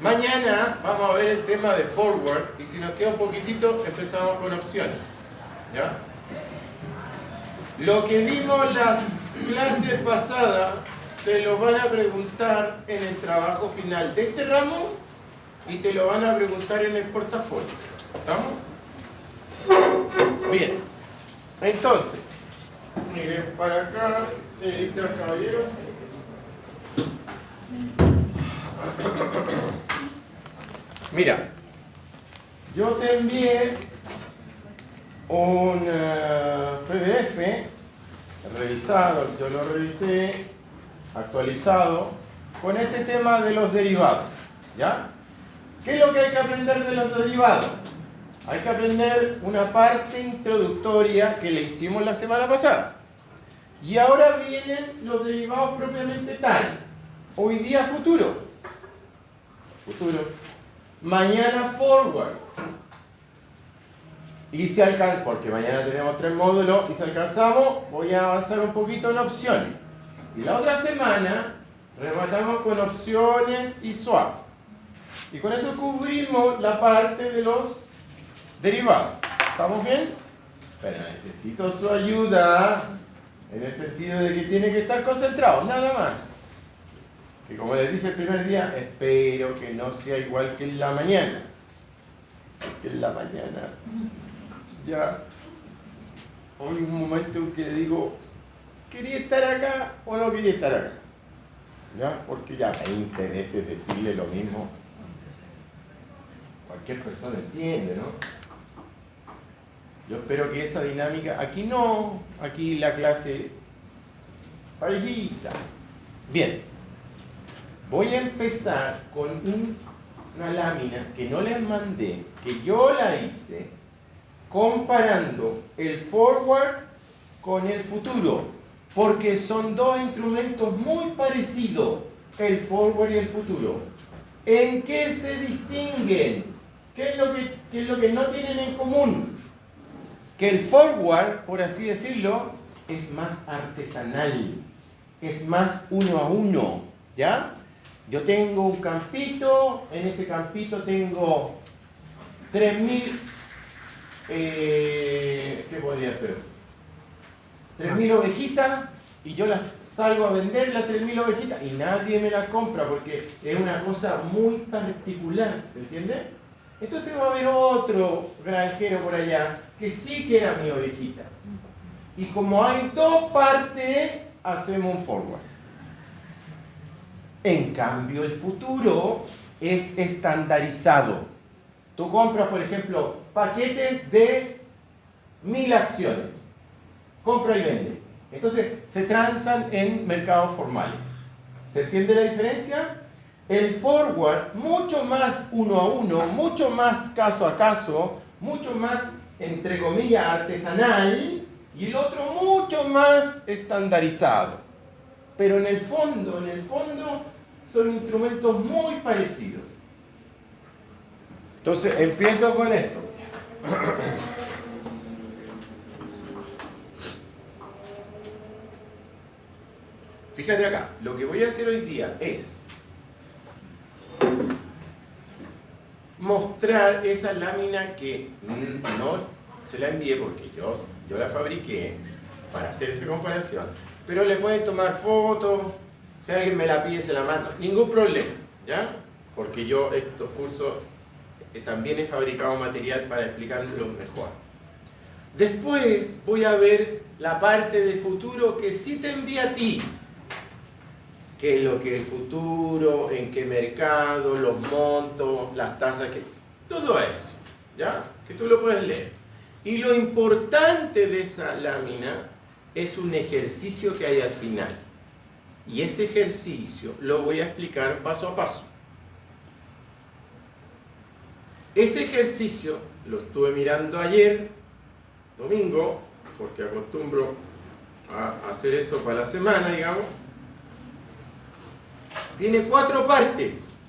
Mañana vamos a ver el tema de forward y si nos queda un poquitito empezamos con opciones. ¿Ya? Lo que vimos las clases pasadas te lo van a preguntar en el trabajo final de este ramo y te lo van a preguntar en el portafolio. ¿Estamos? Bien. Entonces, miren para acá, señorita caballero. Mira, yo te envié un PDF revisado, yo lo revisé, actualizado, con este tema de los derivados. ¿Ya? ¿Qué es lo que hay que aprender de los derivados? Hay que aprender una parte introductoria que le hicimos la semana pasada. Y ahora vienen los derivados propiamente tal. Hoy día futuro. Mañana forward. Y si alcanzamos, porque mañana tenemos 3 módulos, y si alcanzamos, voy a avanzar un poquito en opciones. Y la otra semana, rematamos con opciones y swap. Y con eso cubrimos la parte de los derivados. ¿Estamos bien? Pero necesito su ayuda en el sentido de que tiene que estar concentrado, nada más. Y como les dije el primer día, espero que no sea igual que en la mañana. Que en la mañana ya hay un momento en que le digo, ¿quería estar acá o no quería estar acá? ¿Ya? Porque ya 20 veces decirle lo mismo, cualquier persona entiende, ¿no? Yo espero que esa dinámica, aquí no, aquí la clase parejita. Bien, voy a empezar con una lámina que no les mandé, que yo la hice, comparando el forward con el futuro, porque son dos instrumentos muy parecidos, el forward y el futuro. ¿En qué se distinguen? ¿Qué es lo que no tienen en común? Que el forward, por así decirlo, es más artesanal, es más uno a uno, ¿ya? Yo tengo un campito, en ese campito tengo 3.000, ¿qué podría ser? 3.000 ovejitas y yo las salgo a vender las 3.000 ovejitas y nadie me las compra porque es una cosa muy particular, ¿se entiende? Entonces va a haber otro granjero por allá que sí quiera mi ovejita. Y como hay dos partes, hacemos un forward. En cambio, el futuro es estandarizado. Tú compras, por ejemplo, paquetes de 1.000 acciones. Compra y vende. Entonces, se transan en mercados formales. ¿Se entiende la diferencia? El forward, mucho más uno a uno, mucho más caso a caso, mucho más, entre comillas, artesanal, y el otro mucho más estandarizado. Pero en el fondo, son instrumentos muy parecidos. Entonces, empiezo con esto. Fíjate acá, lo que voy a hacer hoy día es mostrar esa lámina que no se la envié porque yo la fabriqué para hacer esa comparación, pero le pueden tomar fotos, si alguien me la pide se la mando, ningún problema, ¿ya? Porque yo estos cursos también he fabricado material para explicarlo mejor. Después voy a ver la parte de futuro que sí te envía a ti. ¿Qué es lo que es el futuro? ¿En qué mercado? Los montos, las tasas, todo eso, ¿ya? Que tú lo puedes leer. Y lo importante de esa lámina es un ejercicio que hay al final. Y ese ejercicio lo voy a explicar paso a paso. Ese ejercicio lo estuve mirando ayer, domingo, porque acostumbro a hacer eso para la semana, digamos. Tiene 4 partes.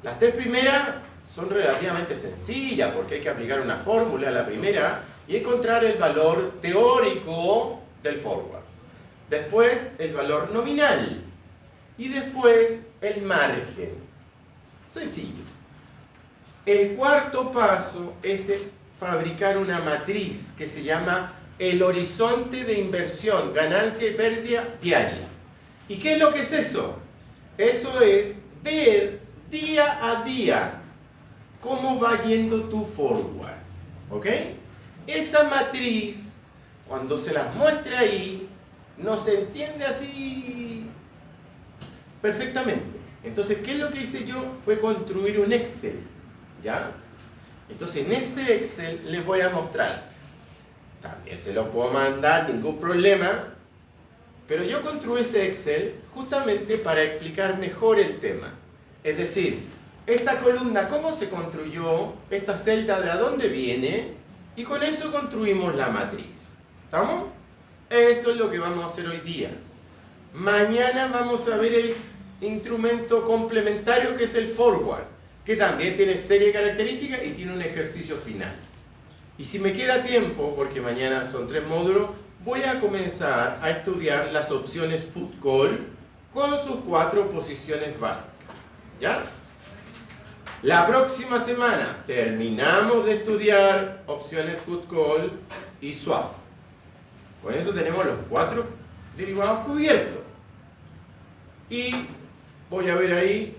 Las 3 primeras son relativamente sencillas porque hay que aplicar una fórmula a la primera y encontrar el valor teórico del forward. Después el valor nominal y después el margen. Sencillo. El cuarto paso es fabricar una matriz que se llama el horizonte de inversión, ganancia y pérdida diaria. ¿Y qué es lo que es eso? Eso es ver día a día cómo va yendo tu forward. ¿Ok? Esa matriz, cuando se las muestre ahí, no se entiende así perfectamente. Entonces, ¿qué es lo que hice yo? Fue construir un Excel. ¿Ya? Entonces, en ese Excel les voy a mostrar. También se lo puedo mandar, ningún problema. Pero yo construí ese Excel justamente para explicar mejor el tema. Es decir, esta columna, ¿cómo se construyó? Esta celda, ¿de a dónde viene? Y con eso construimos la matriz. ¿Estamos? Eso es lo que vamos a hacer hoy día. Mañana vamos a ver el instrumento complementario que es el forward, que también tiene serie de características y tiene un ejercicio final. Y si me queda tiempo, porque mañana son 3 módulos, voy a comenzar a estudiar las opciones put-call con sus 4 posiciones básicas. ¿Ya? La próxima semana terminamos de estudiar opciones put-call y swap. Con eso tenemos los 4 derivados cubiertos. Y voy a ver ahí,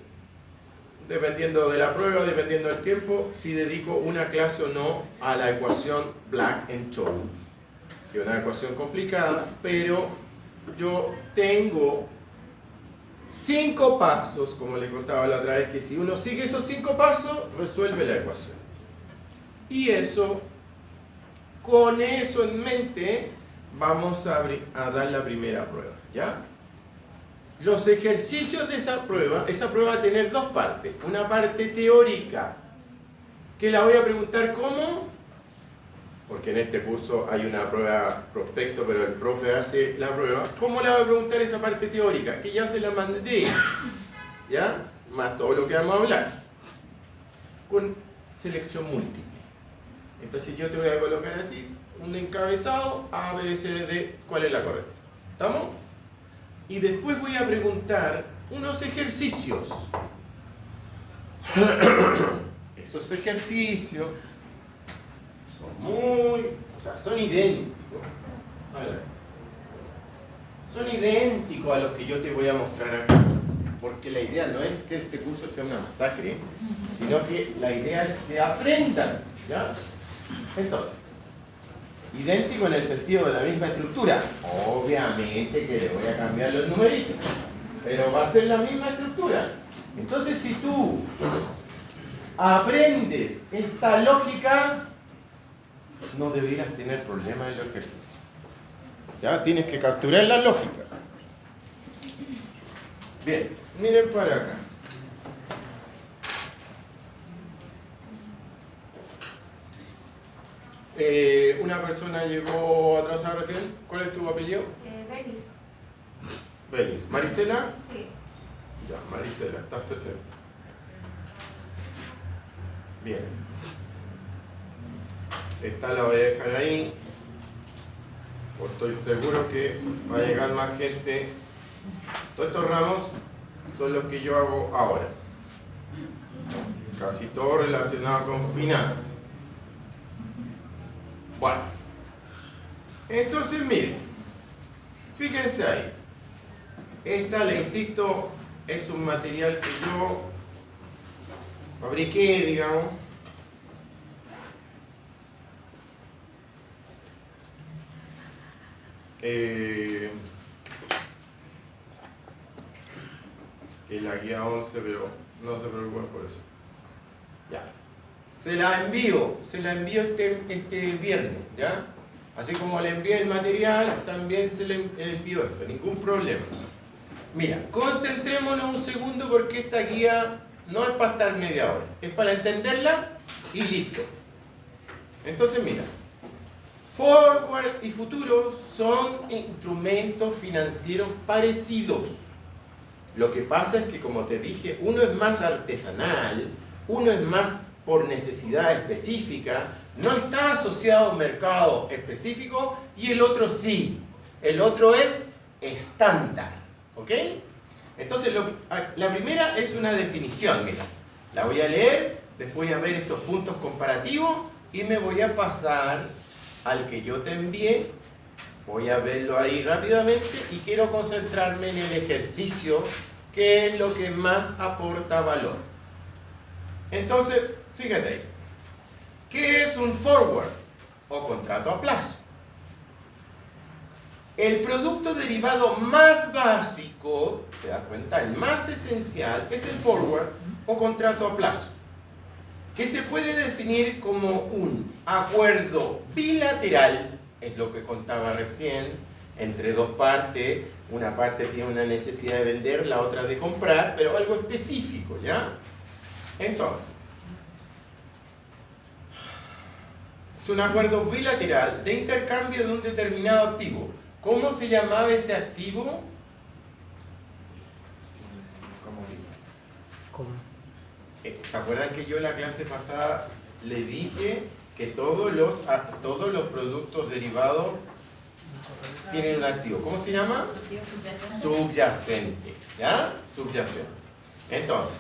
dependiendo de la prueba, dependiendo del tiempo, si dedico una clase o no a la ecuación Black and Scholes, que es una ecuación complicada, pero yo tengo 5 pasos, como le contaba la otra vez, que si uno sigue esos 5 pasos, resuelve la ecuación. Y eso, con eso en mente, vamos a dar la primera prueba, ¿ya? Los ejercicios de esa prueba va a tener 2 partes. Una parte teórica, que la voy a preguntar cómo, porque en este curso hay una prueba prospecto, pero el profe hace la prueba. ¿Cómo la voy a preguntar esa parte teórica? Que ya se la mandé, ¿ya? Más todo lo que vamos a hablar. Con selección múltiple. Entonces yo te voy a colocar así, un encabezado, A, B, C, D, ¿cuál es la correcta? ¿Estamos? Y después voy a preguntar unos ejercicios. Esos ejercicios son idénticos. Son idénticos a los que yo te voy a mostrar acá. Porque la idea no es que este curso sea una masacre, sino que la idea es que aprendan. ¿Ya? Entonces, idéntico en el sentido de la misma estructura. Obviamente que le voy a cambiar los numeritos, pero va a ser la misma estructura. Entonces, si tú aprendes esta lógica, no deberías tener problemas en los ejercicios. Ya tienes que capturar la lógica. Bien, miren para acá. Una persona llegó atrasada recién. ¿Cuál es tu apellido? Belis. Belis. ¿Marisela? Sí. Ya, Marisela, estás presente. Bien. Esta la voy a dejar ahí. Porque estoy seguro que va a llegar más gente. Todos estos ramos son los que yo hago ahora. Casi todo relacionado con finanzas. Bueno, entonces miren, fíjense ahí, esta, le insisto, es un material que yo fabriqué, digamos, que es la guía 11, pero no se preocupen por eso. Ya. Se la envío este viernes, ¿ya? Así como le envié el material, también se le envío esto, ningún problema. Mira, concentrémonos un segundo porque esta guía no es para estar media hora, es para entenderla y listo. Entonces mira, forward y futuro son instrumentos financieros parecidos. Lo que pasa es que, como te dije, uno es más artesanal, uno es más por necesidad específica, no está asociado a un mercado específico, y el otro sí. El otro es estándar. ¿Ok? Entonces, la primera es una definición, mira. La voy a leer, después voy a ver estos puntos comparativos y me voy a pasar al que yo te envié. Voy a verlo ahí rápidamente y quiero concentrarme en el ejercicio, que es lo que más aporta valor. Entonces, fíjate ahí. ¿Qué es un forward o contrato a plazo? El producto derivado más básico, te das cuenta, el más esencial, es el forward o contrato a plazo, que se puede definir como un acuerdo bilateral, es lo que contaba recién, entre dos partes. Una parte tiene una necesidad de vender, la otra de comprar, pero algo específico, ¿ya? Entonces, es un acuerdo bilateral de intercambio de un determinado activo. ¿Cómo se llamaba ese activo? ¿Se acuerdan que yo en la clase pasada le dije que todos los productos derivados tienen un activo? ¿Cómo se llama? Subyacente. ¿Ya? Subyacente. Entonces,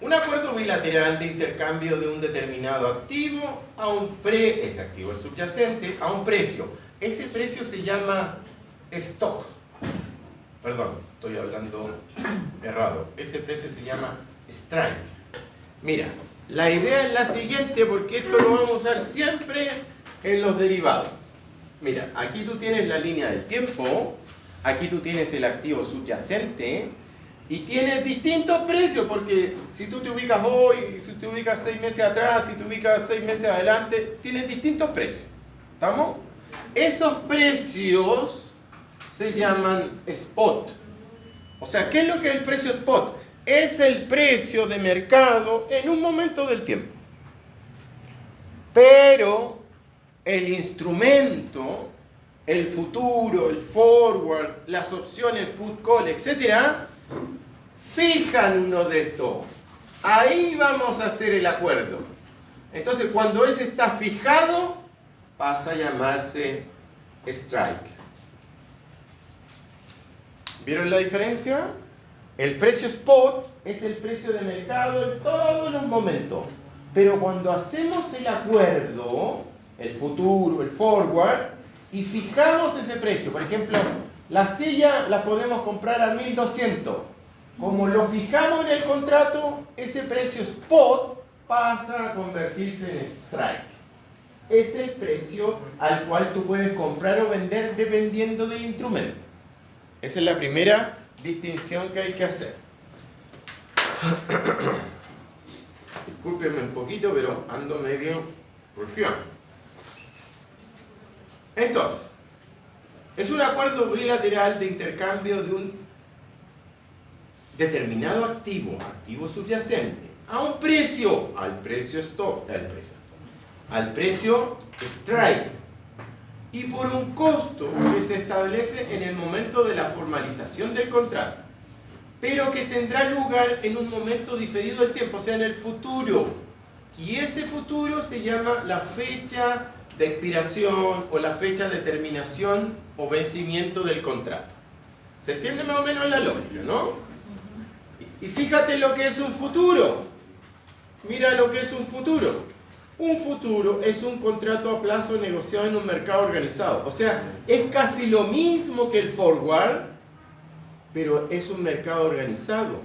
un acuerdo bilateral de intercambio de un determinado activo a un ese activo es subyacente a un precio. Ese precio se llama stock. Perdón, estoy hablando errado. Ese precio se llama strike. Mira, la idea es la siguiente, porque esto lo vamos a usar siempre en los derivados. Mira, aquí tú tienes la línea del tiempo, aquí tú tienes el activo subyacente y tienes distintos precios, porque si tú te ubicas hoy, si te ubicas 6 meses atrás, si te ubicas 6 meses adelante, tienes distintos precios. ¿Estamos? Esos precios se llaman spot. O sea, ¿qué es lo que es el precio spot? Es el precio de mercado en un momento del tiempo. Pero el instrumento, el futuro, el forward, las opciones put, call, etcétera, fijan uno de estos. Ahí vamos a hacer el acuerdo. Entonces, cuando ese está fijado, pasa a llamarse strike. ¿Vieron la diferencia? El precio spot es el precio de mercado en todos los momentos. Pero cuando hacemos el acuerdo, el futuro, el forward, y fijamos ese precio, por ejemplo, la silla la podemos comprar a 1.200. Como lo fijamos en el contrato, ese precio spot pasa a convertirse en strike. Es el precio al cual tú puedes comprar o vender dependiendo del instrumento. Esa es la primera distinción que hay que hacer. Discúlpenme un poquito, pero ando medio rufián. Entonces, es un acuerdo bilateral de intercambio de un determinado activo subyacente, a un precio, al precio stock, al precio strike, y por un costo que se establece en el momento de la formalización del contrato, pero que tendrá lugar en un momento diferido del tiempo, o sea, en el futuro. Y ese futuro se llama la fecha de expiración o la fecha de terminación o vencimiento del contrato. ¿Se entiende más o menos la lógica, no? Y fíjate lo que es un futuro. Mira lo que es un futuro. Un futuro es un contrato a plazo negociado en un mercado organizado. O sea, es casi lo mismo que el forward, pero es un mercado organizado,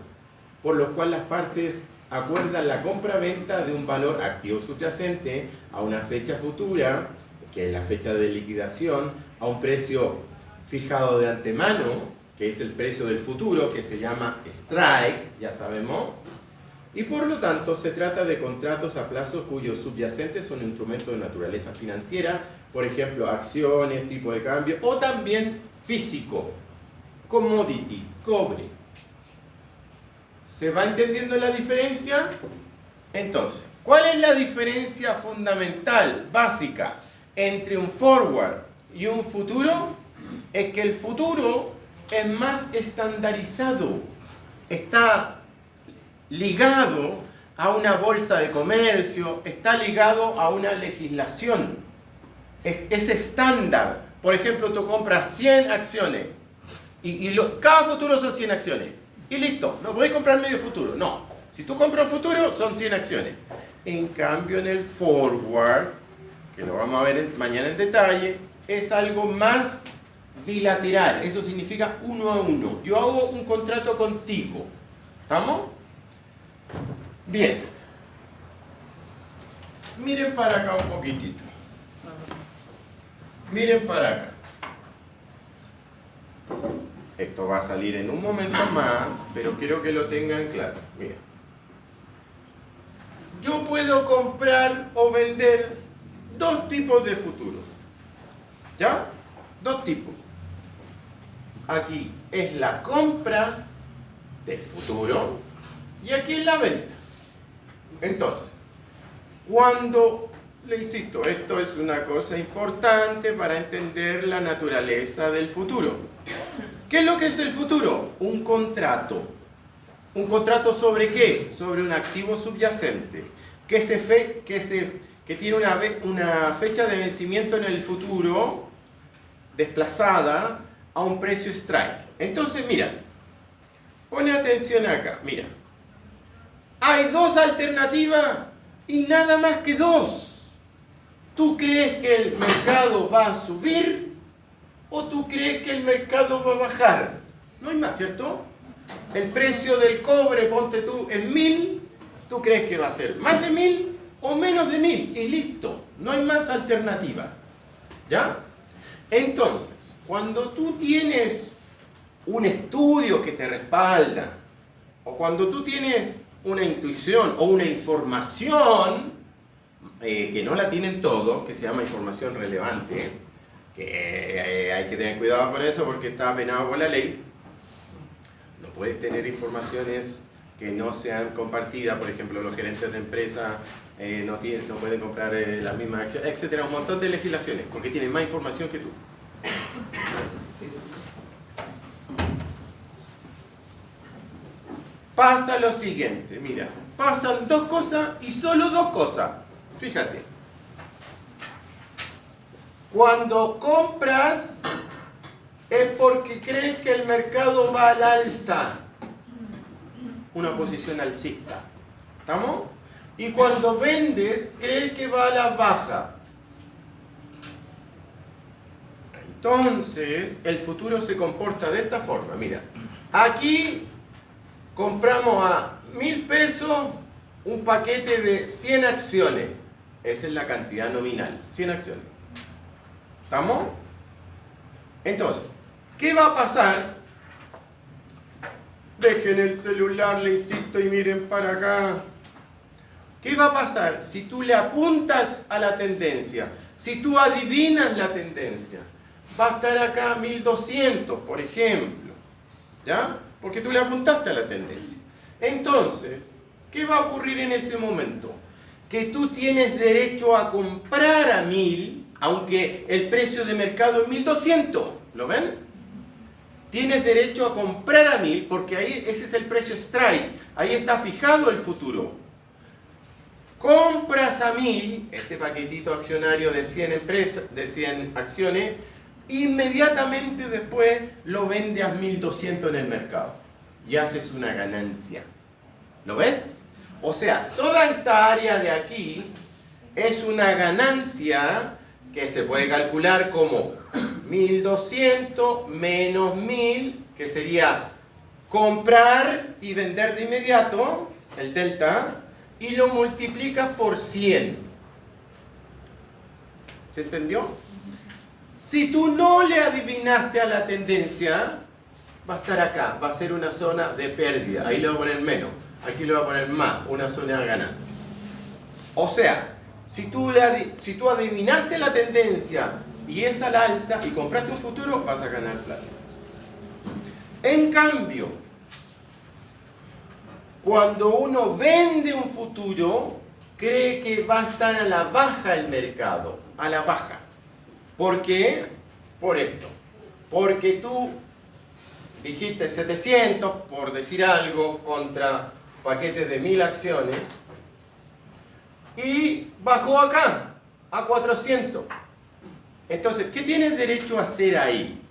por lo cual las partes acuerdan la compra-venta de un valor activo subyacente a una fecha futura, que es la fecha de liquidación, a un precio fijado de antemano, que es el precio del futuro, que se llama strike, ya sabemos. Y por lo tanto se trata de contratos a plazo cuyos subyacentes son instrumentos de naturaleza financiera, por ejemplo, acciones, tipo de cambio, o también físico, commodity, cobre. ¿Se va entendiendo la diferencia? Entonces, ¿cuál es la diferencia fundamental, básica, entre un forward y un futuro? Es que el futuro es más estandarizado, está ligado a una bolsa de comercio, está ligado a una legislación, es estándar. Por ejemplo, tú compras 100 acciones y cada futuro son 100 acciones y listo, no podéis comprar medio futuro, no. Si tú compras un futuro, son 100 acciones. En cambio, en el forward, que lo vamos a ver mañana en detalle, es algo más bilateral. Eso significa 1 a 1. Yo hago un contrato contigo. ¿Estamos? Bien. Miren para acá un poquitito. Miren para acá. Esto va a salir en un momento más, pero quiero que lo tengan claro. Mira. Yo puedo comprar o vender dos tipos de futuros. ¿Ya? Dos tipos. Aquí es la compra del futuro y aquí es la venta. Entonces, cuando, le insisto, esto es una cosa importante para entender la naturaleza del futuro. ¿Qué es lo que es el futuro? Un contrato. ¿Un contrato sobre qué? Sobre un activo subyacente que tiene una fecha de vencimiento en el futuro desplazada a un precio strike. Entonces, mira, pone atención acá, mira. Hay dos alternativas y nada más que dos. ¿Tú crees que el mercado va a subir o tú crees que el mercado va a bajar? No hay más, ¿cierto? El precio del cobre, ponte tú, es 1000. ¿Tú crees que va a ser más de 1000 o menos de 1000? Y listo, no hay más alternativa. ¿Ya? Entonces, cuando tú tienes un estudio que te respalda, o cuando tú tienes una intuición o una información que no la tienen todos, que se llama información relevante, que hay que tener cuidado con eso porque está penado por la ley. No puedes tener informaciones que no sean compartidas, por ejemplo, los gerentes de empresa no pueden comprar las mismas acciones, etcétera, un montón de legislaciones, porque tienen más información que tú. Pasa lo siguiente, mira, pasan dos cosas y solo dos cosas. Fíjate. Cuando compras es porque crees que el mercado va al alza. Una posición alcista. ¿Estamos? Y cuando vendes, crees que va a la baja. Entonces, el futuro se comporta de esta forma. Mira, aquí compramos a 1000 pesos un paquete de 100 acciones. Esa es la cantidad nominal, 100 acciones. ¿Estamos? Entonces, ¿qué va a pasar? Dejen el celular, le insisto, y miren para acá. ¿Qué va a pasar si tú le apuntas a la tendencia? Si tú adivinas la tendencia, va a estar acá 1200, por ejemplo. ¿Ya? Porque tú le apuntaste a la tendencia. Entonces, ¿qué va a ocurrir en ese momento? Que tú tienes derecho a comprar a 1000, aunque el precio de mercado es 1200. ¿Lo ven? Tienes derecho a comprar a 1000 porque ahí ese es el precio strike. Ahí está fijado el futuro. Compras a 1000, este paquetito accionario de 100 empresas, de 100 acciones, inmediatamente después lo vendes a 1200 en el mercado y haces una ganancia. ¿Lo ves? O sea, toda esta área de aquí es una ganancia que se puede calcular como 1200 menos 1000, que sería comprar y vender de inmediato, el delta, y lo multiplicas por 100. ¿Se entendió? Si tú no le adivinaste a la tendencia, va a estar acá, va a ser una zona de pérdida. Ahí le voy a poner menos, aquí le voy a poner más, una zona de ganancia. O sea, si tú adivinaste la tendencia y es al alza y compraste un futuro, vas a ganar plata. En cambio, cuando uno vende un futuro, cree que va a estar a la baja el mercado, a la baja. ¿Por qué? Por esto. Porque tú dijiste 700, por decir algo, contra paquetes de 1000 acciones, y bajó acá, a 400. Entonces, ¿qué tienes derecho a hacer ahí?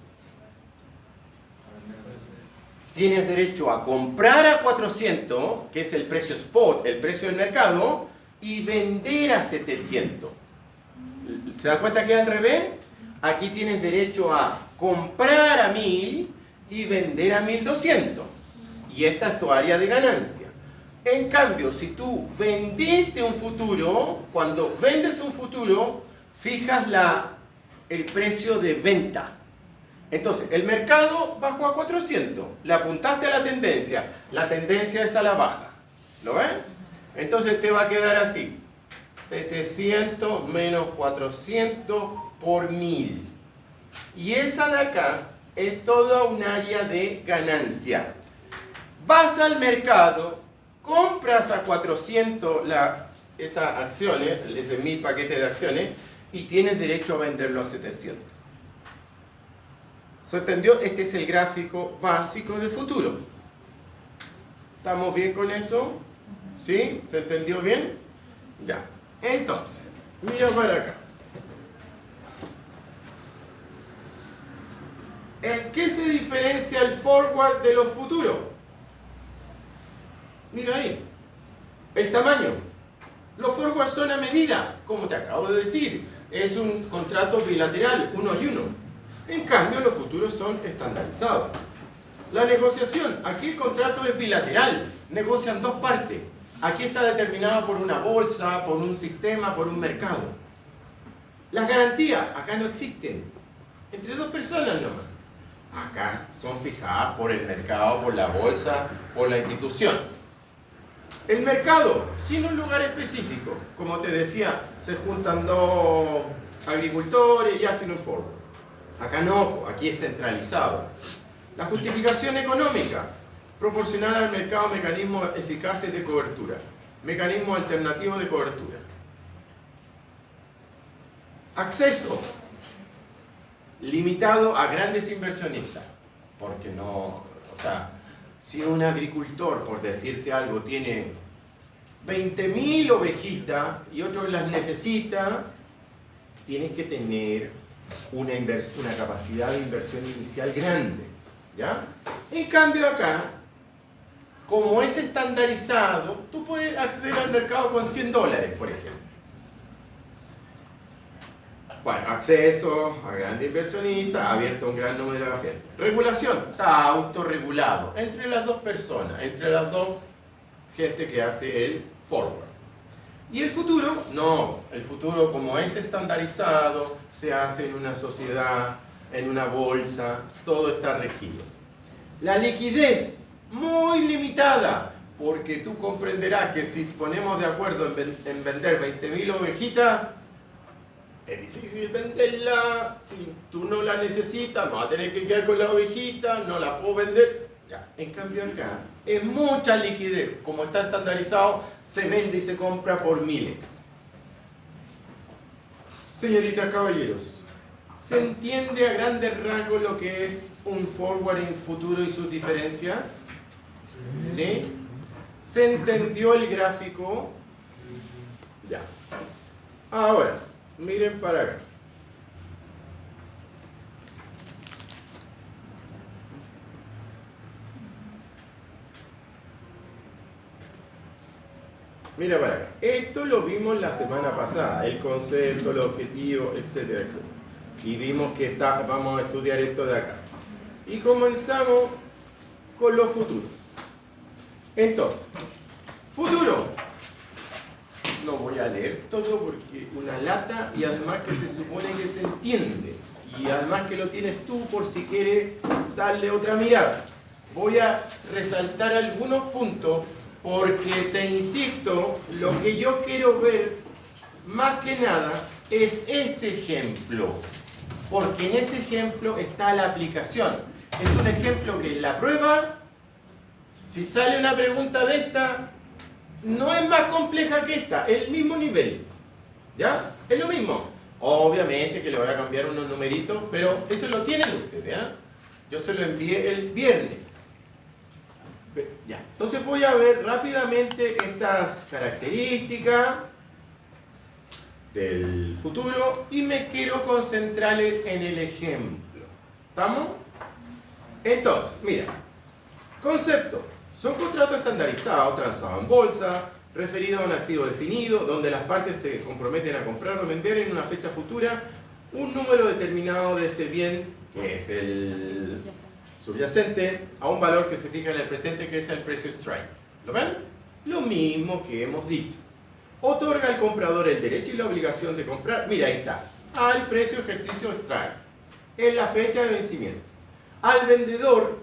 tienes derecho a comprar a 400, que es el precio spot, el precio del mercado, y vender a 700. ¿Se dan cuenta que es al revés? Aquí tienes derecho a comprar a 1000 y vender a 1200. Y esta es tu área de ganancia. En cambio, si tú vendiste un futuro, cuando vendes un futuro, fijas el precio de venta. Entonces, el mercado bajó a 400. Le apuntaste a la tendencia es a la baja. ¿Lo ven? Entonces te va a quedar así. 700 menos 400 por 1000. Y esa de acá es toda un área de ganancia. Vas al mercado, compras a 400 esas acciones, ese 1000 paquetes de acciones, y tienes derecho a venderlo a 700. ¿Se entendió? Este es el gráfico básico del futuro. ¿Estamos bien con eso? ¿Sí? ¿Se entendió bien? Ya. Entonces, mira para acá. ¿En qué se diferencia el forward de los futuros? Mira ahí. El tamaño. Los forwards son a medida, como te acabo de decir. Es un contrato bilateral, uno y uno. En cambio, los futuros son estandarizados. La negociación. Aquí el contrato es bilateral. Negocian dos partes. Aquí está determinado por una bolsa, por un sistema, por un mercado. Las garantías acá no existen. Entre dos personas nomás. Acá son fijadas por el mercado, por la bolsa, por la institución. El mercado, sin un lugar específico. Como te decía, se juntan dos agricultores y hacen un forward. Acá no, aquí es centralizado. La justificación económica. Proporcionar al mercado mecanismos eficaces de cobertura. Mecanismos alternativos de cobertura. Acceso. Limitado a grandes inversionistas. Porque no, o sea, si un agricultor, por decirte algo, tiene 20.000 ovejitas y otro las necesita, tienes que tener una capacidad de inversión inicial grande. ¿Ya? En cambio acá, como es estandarizado, tú puedes acceder al mercado con $100, por ejemplo. Bueno, acceso a grandes inversionistas, abierto a un gran número de gente. Regulación, está autorregulado entre las dos personas, entre las dos gente que hace el forward. Y el futuro, no. El futuro, como es estandarizado, se hace en una sociedad, en una bolsa, todo está regido. La liquidez, muy limitada, porque tú comprenderás que si ponemos de acuerdo en vender 20.000 ovejitas, es difícil venderla, si tú no la necesitas, vas a tener que quedar con la ovejita, no la puedo vender. Ya. En cambio acá, es mucha liquidez, como está estandarizado, se vende y se compra por miles. Señoritas, caballeros, ¿se entiende a grandes rasgos lo que es un forward en futuro y sus diferencias? ¿Sí? ¿Se entendió el gráfico? Ya. Ahora, miren para acá. Mira para acá. Esto lo vimos la semana pasada, el concepto, el objetivo, etcétera, etcétera. Y vimos que vamos a estudiar esto de acá. Y comenzamos con los futuros. Entonces, futuro. No voy a leer todo porque una lata y además que se supone que se entiende. Y además que lo tienes tú por si quieres darle otra mirada. Voy a resaltar algunos puntos porque te insisto, lo que yo quiero ver más que nada es este ejemplo. Porque en ese ejemplo está la aplicación. Es un ejemplo que en la prueba, si sale una pregunta de esta, no es más compleja que esta, es el mismo nivel. ¿Ya? Es lo mismo. Obviamente que le voy a cambiar unos numeritos, pero eso lo tienen ustedes. ¿Ya? Yo se lo envié el viernes. Ya. Entonces voy a ver rápidamente estas características del futuro y me quiero concentrar en el ejemplo. ¿Estamos? Entonces, mira, Concepto. Son contratos estandarizados, transados en bolsa, referidos a un activo definido, donde las partes se comprometen a comprar o vender en una fecha futura un número determinado de este bien, que es el subyacente, a un valor que se fija en el presente, que es el precio strike. ¿Lo ven? Lo mismo que hemos dicho. Otorga al comprador el derecho y la obligación de comprar, mira, ahí está, al precio ejercicio strike, en la fecha de vencimiento. Al vendedor,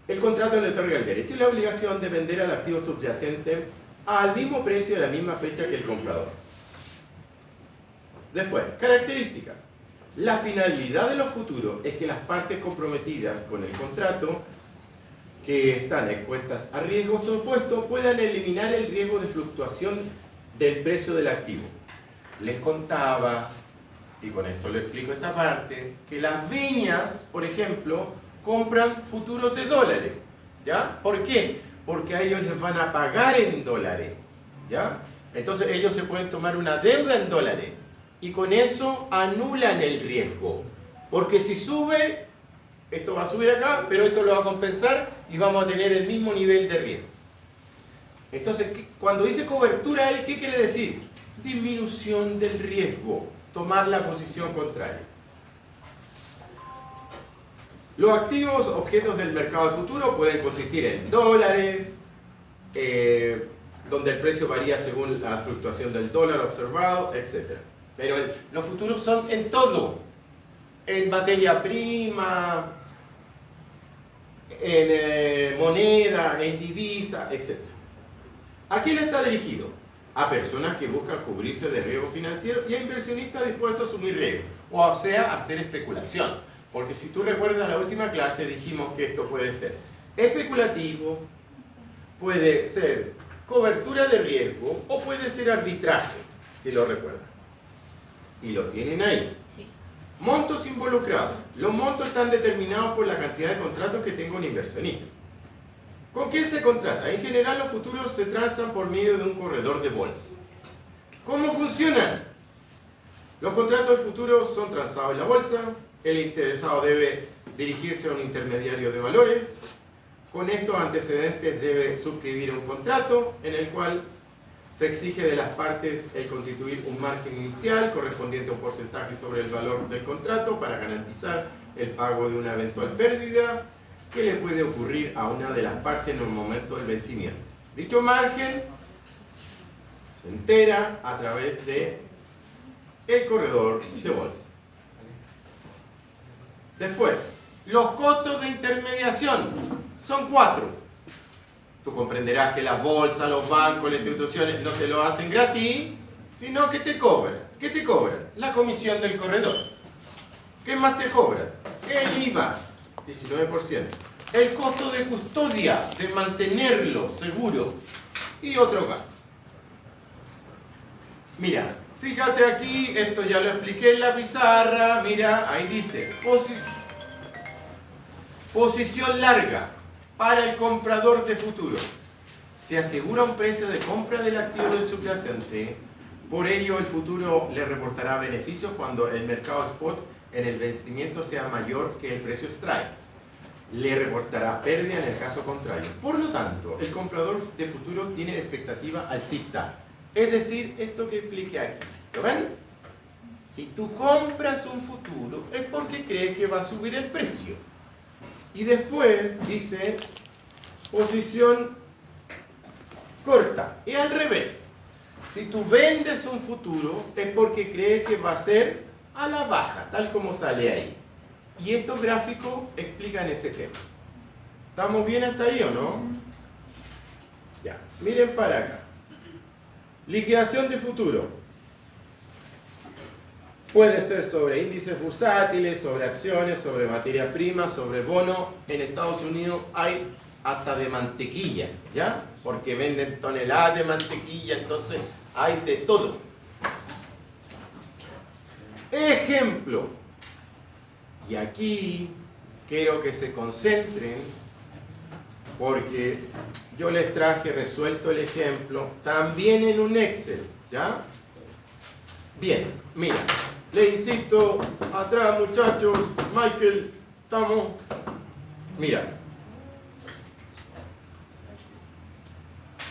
el contrato le otorga el derecho y la obligación de vender al activo subyacente al mismo precio y a la misma fecha que el comprador. Después, característica. La finalidad de los futuros es que las partes comprometidas con el contrato que están expuestas a riesgos opuestos puedan eliminar el riesgo de fluctuación del precio del activo. Les contaba, y con esto le explico esta parte, que las viñas, por ejemplo, compran futuros de dólares. ¿Ya? ¿Por qué? Porque a ellos les van a pagar en dólares. ¿Ya? Entonces ellos se pueden tomar una deuda en dólares y con eso anulan el riesgo. Porque si sube, esto va a subir acá, pero esto lo va a compensar y vamos a tener el mismo nivel de riesgo. Entonces, cuando dice cobertura, ¿qué quiere decir? Disminución del riesgo, tomar la posición contraria. Los activos objetos del mercado de futuro pueden consistir en dólares, donde el precio varía según la fluctuación del dólar observado, etc. Pero los futuros son en todo, en materia prima, en moneda, en divisa, etc. ¿A quién está dirigido? A personas que buscan cubrirse de riesgo financiero y a inversionistas dispuestos a asumir riesgo, o sea, a hacer especulación. Porque si tú recuerdas la última clase dijimos que esto puede ser especulativo, puede ser cobertura de riesgo o puede ser arbitraje, si lo recuerdan. Y lo tienen ahí. Sí. Montos involucrados. Los montos están determinados por la cantidad de contratos que tenga un inversionista. ¿Con quién se contrata? En general los futuros se transan por medio de un corredor de bolsa. ¿Cómo funcionan? Los contratos de futuros son transados en la bolsa. El interesado debe dirigirse a un intermediario de valores. Con estos antecedentes debe suscribir un contrato en el cual se exige de las partes el constituir un margen inicial correspondiente a un porcentaje sobre el valor del contrato para garantizar el pago de una eventual pérdida que le puede ocurrir a una de las partes en el momento del vencimiento. Dicho margen se entera a través de el corredor de bolsa. Después, los costos de intermediación son 4. Tú comprenderás que las bolsas, los bancos, las instituciones no te lo hacen gratis, sino que te cobran. ¿Qué te cobran? La comisión del corredor. ¿Qué más te cobran? El IVA, 19%. El costo de custodia, de mantenerlo seguro, y otro gasto. Mira, fíjate aquí, esto ya lo expliqué en la pizarra, mira, ahí dice, posición larga para el comprador de futuro. Se asegura un precio de compra del activo del subyacente, por ello el futuro le reportará beneficios cuando el mercado spot en el vencimiento sea mayor que el precio strike. Le reportará pérdida en el caso contrario. Por lo tanto, el comprador de futuro tiene expectativa alcista. Es decir, esto que expliqué aquí. ¿Lo ven? Si tú compras un futuro es porque crees que va a subir el precio. Y después dice posición corta. Y al revés. Si tú vendes un futuro es porque crees que va a ser a la baja, tal como sale ahí. Y estos gráficos explican ese tema. ¿Estamos bien hasta ahí o no? Ya, miren para acá. Liquidación de futuro. Puede ser sobre índices bursátiles, sobre acciones, sobre materia prima, sobre bonos. En Estados Unidos hay hasta de mantequilla, ¿ya? Porque venden toneladas de mantequilla, entonces hay de todo. Ejemplo. Y aquí quiero que se concentren porque yo les traje resuelto el ejemplo también en un Excel, ¿ya? Bien, mira, le insisto, atrás muchachos, Michael, estamos, mira,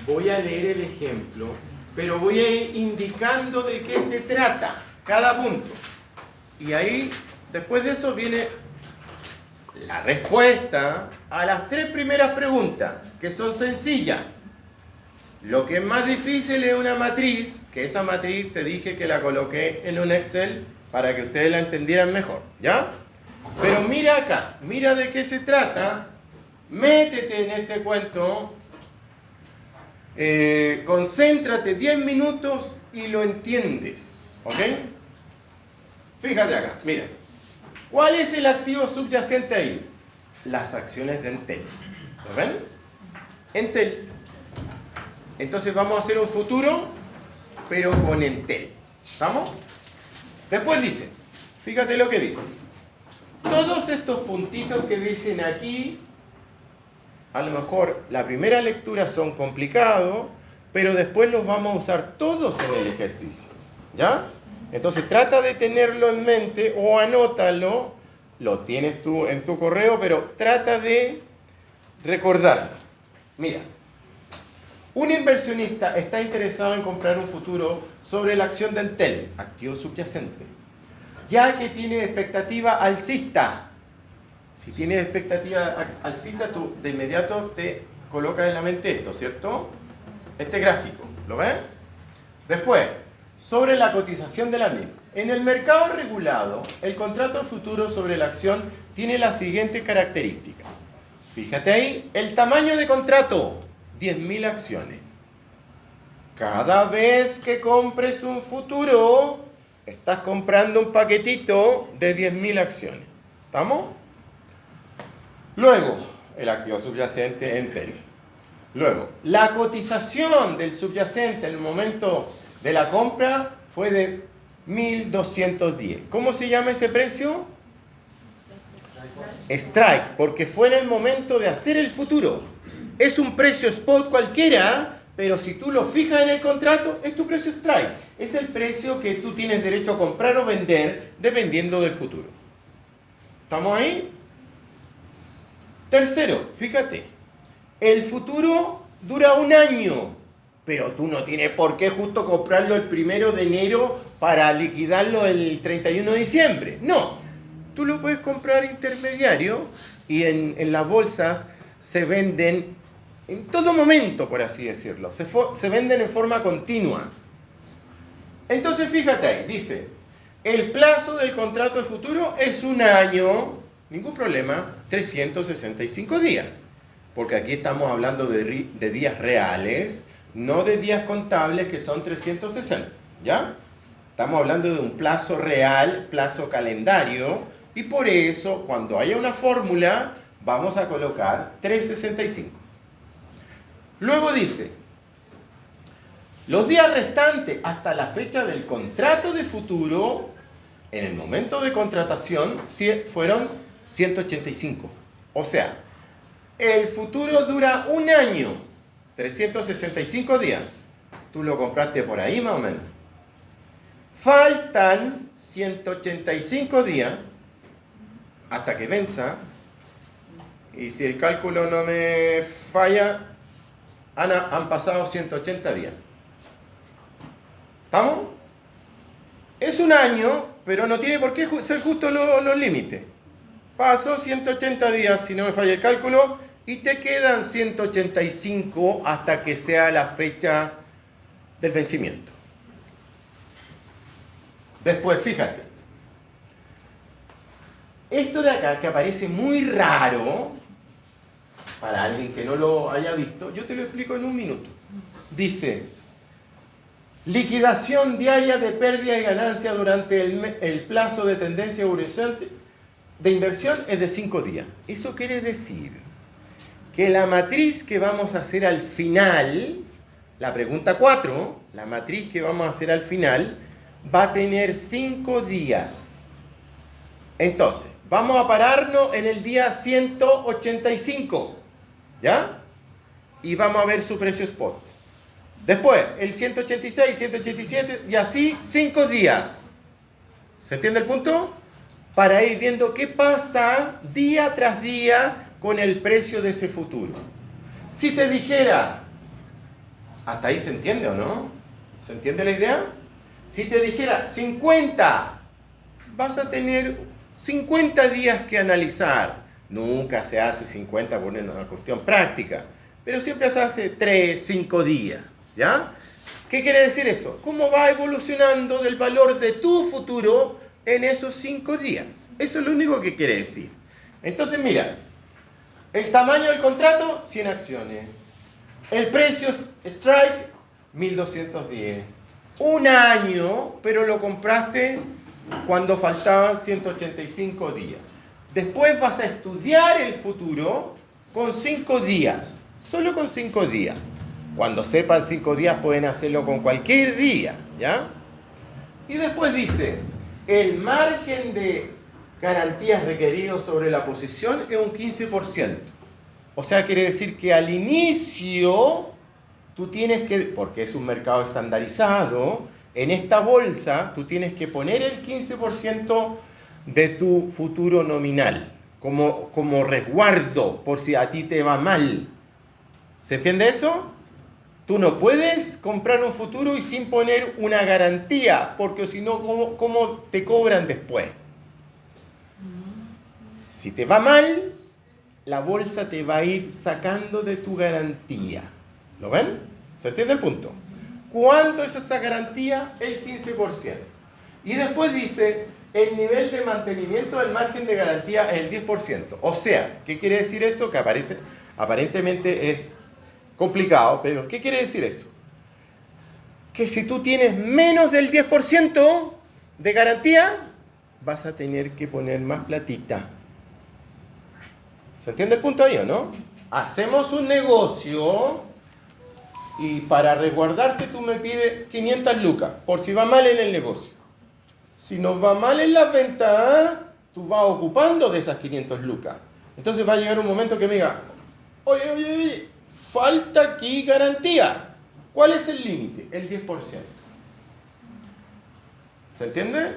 voy a leer el ejemplo, pero voy a ir indicando de qué se trata cada punto. Y ahí, después de eso, viene la respuesta a las 3 primeras preguntas, que son sencillas. Lo que es más difícil es una matriz, que esa matriz te dije que la coloqué en un Excel para que ustedes la entendieran mejor, ¿ya? Pero mira acá, mira de qué se trata, métete en este cuento, concéntrate 10 minutos y lo entiendes, ¿ok? Fíjate acá, mira. ¿Cuál es el activo subyacente ahí? Las acciones de Entel. ¿Lo ven? Entel. Entonces vamos a hacer un futuro, pero con Entel. ¿Estamos? Después dice, fíjate lo que dice. Todos estos puntitos que dicen aquí, a lo mejor la primera lectura son complicados, pero después los vamos a usar todos en el ejercicio. ¿Ya? Entonces trata de tenerlo en mente o anótalo, lo tienes tú en tu correo, pero trata de recordarlo. Mira, un inversionista está interesado en comprar un futuro sobre la acción de Entel, activo subyacente, ya que tiene expectativa alcista. Si tienes expectativa alcista, tú de inmediato te colocas en la mente esto, ¿cierto? Este gráfico, ¿lo ven? Después, sobre la cotización de la misma. En el mercado regulado, el contrato futuro sobre la acción tiene la siguiente característica. Fíjate ahí, el tamaño de contrato, 10.000 acciones. Cada vez que compres un futuro, estás comprando un paquetito de 10.000 acciones. ¿Estamos? Luego, el activo subyacente Entel. Luego, la cotización del subyacente en el momento de la compra fue de 1.210. ¿Cómo se llama ese precio? Strike, porque fue en el momento de hacer el futuro. Es un precio spot cualquiera, pero si tú lo fijas en el contrato, es tu precio strike. Es el precio que tú tienes derecho a comprar o vender dependiendo del futuro. ¿Estamos ahí? Tercero, fíjate, el futuro dura un año. Pero tú no tienes por qué justo comprarlo el 1 de enero para liquidarlo el 31 de diciembre. No, tú lo puedes comprar intermediario y en las bolsas se venden en todo momento, por así decirlo. Se venden en forma continua. Entonces fíjate ahí, dice, el plazo del contrato de futuro es un año, ningún problema, 365 días. Porque aquí estamos hablando de días reales, no de días contables que son 360, ¿ya? Estamos hablando de un plazo real, plazo calendario, y por eso cuando haya una fórmula vamos a colocar 365. Luego dice, los días restantes hasta la fecha del contrato de futuro, en el momento de contratación, fueron 185. O sea, el futuro dura un año. 365 días. Tú lo compraste por ahí más o menos. Faltan 185 días hasta que venza. Y si el cálculo no me falla, han pasado 180 días. ¿Estamos? Es un año, pero no tiene por qué ser justo los límites. Pasó 180 días, si no me falla el cálculo, y te quedan 185 hasta que sea la fecha del vencimiento. Después, fíjate. Esto de acá, que aparece muy raro, para alguien que no lo haya visto, yo te lo explico en un minuto. Dice, liquidación diaria de pérdida y ganancia durante el plazo de tendencia horizontal de inversión es de 5 días. Eso quiere decir que la matriz que vamos a hacer al final, la pregunta 4, la matriz que vamos a hacer al final, va a tener 5 días. Entonces, vamos a pararnos en el día 185, ¿ya? Y vamos a ver su precio spot. Después, el 186, 187 y así 5 días. ¿Se entiende el punto? Para ir viendo qué pasa día tras día con el precio de ese futuro. Si te dijera, ¿Hasta ahí se entiende o no? ¿Se entiende la idea? Si te dijera 50, vas a tener 50 días que analizar. Nunca se hace 50 por una cuestión práctica, pero siempre se hace 3, 5 días, ¿ya? ¿Qué quiere decir eso? ¿Cómo va evolucionando del valor de tu futuro en esos 5 días? Eso es lo único que quiere decir. Entonces, mira, el tamaño del contrato, 100 acciones. El precio strike, 1210. Un año, pero lo compraste cuando faltaban 185 días. Después vas a estudiar el futuro con 5 días. Solo con 5 días. Cuando sepan 5 días pueden hacerlo con cualquier día, ¿ya? Y después dice, el margen de garantías requeridos sobre la posición es un 15%. O sea, quiere decir que al inicio tú tienes que, porque es un mercado estandarizado, en esta bolsa tú tienes que poner el 15% de tu futuro nominal como resguardo por si a ti te va mal. ¿Se entiende eso? Tú no puedes comprar un futuro y sin poner una garantía, porque si no, ¿cómo te cobran después? Si te va mal, la bolsa te va a ir sacando de tu garantía. ¿Lo ven? ¿Se entiende el punto? ¿Cuánto es esa garantía? El 15%. Y después dice, el nivel de mantenimiento del margen de garantía es el 10%. O sea, ¿qué quiere decir eso? Que aparentemente es complicado, pero ¿qué quiere decir eso? Que si tú tienes menos del 10% de garantía, vas a tener que poner más platita. ¿Se entiende el punto ahí o no? Hacemos un negocio y para resguardarte tú me pides 500 lucas, por si va mal en el negocio. Si nos va mal en las ventas, tú vas ocupando de esas 500 lucas. Entonces va a llegar un momento que me diga, oye, falta aquí garantía. ¿Cuál es el límite? El 10%. ¿Se entiende?